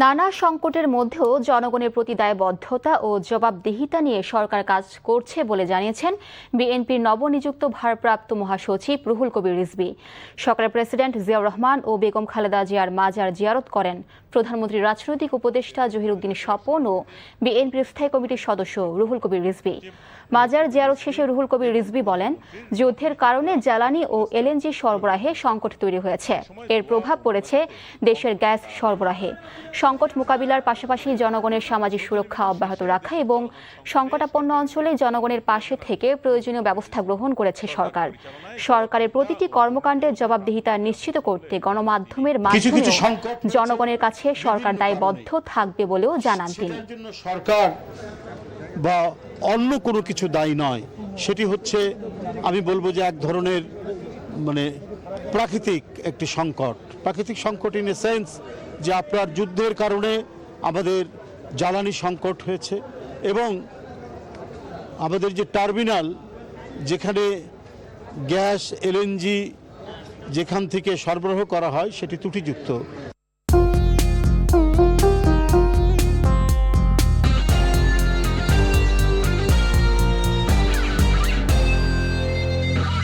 নানা সংকটের মধ্যেও জনগণের প্রতি দায়বদ্ধতা ও জবাবদিহিতা নিয়ে সরকার কাজ করছে বলে জানিয়েছেন বিএনপির নবনিযুক্ত ভারপ্রাপ্ত মহাসচিব রুহুল কবির রিজভী। সকালে প্রেসিডেন্ট জিয়াউর রহমান ও বেগম খালেদা জিয়ার মাজার জিয়ারত করেন প্রধানমন্ত্রীর রাজনৈতিক উপদেষ্টা জহিরুদ্দিন স্বপন ও বিএনপির স্থায়ী কমিটির সদস্য রুহুল কবির রিজভী। মাজার জিয়ারত শেষে রুহুল কবির রিজভী বলেন, যুদ্ধের কারণে জ্বালানি ও এলএনজি সরবরাহে সংকট তৈরি হয়েছে। এর প্রভাব পড়েছে দেশের গ্যাস সরবরাহে। সংকট মোকাবিলার পাশাপাশি জনগণের সামাজিক সুরক্ষা অব্যাহত রাখা এবং সংকটাপন্ন অঞ্চলে জনগণের পাশে থেকে প্রয়োজনীয় ব্যবস্থা গ্রহণ করেছে সরকার। সরকারের প্রতিটি কর্মকাণ্ডের জবাবদিহিতা নিশ্চিত করতে গণমাধ্যমের মাধ্যমে জনগণের কাছে সরকার দায়বদ্ধ থাকবে বলেও জানান তিনি। সরকার বা অন্য কোনো কিছু দায়ী নয়, সেটি হচ্ছে আমি বলবো যে এক ধরনের প্রাকৃতিক একটি সংকট। প্রাকৃতিক সংকট ইন এ সেন্স যে আপনার যুদ্ধের কারণে আমাদের জ্বালানি সংকট হয়েছে এবং আমাদের যে টার্মিনাল, যেখানে গ্যাস এলএনজি যেখান থেকে সরবরাহ করা হয় সেটি ত্রুটিযুক্ত।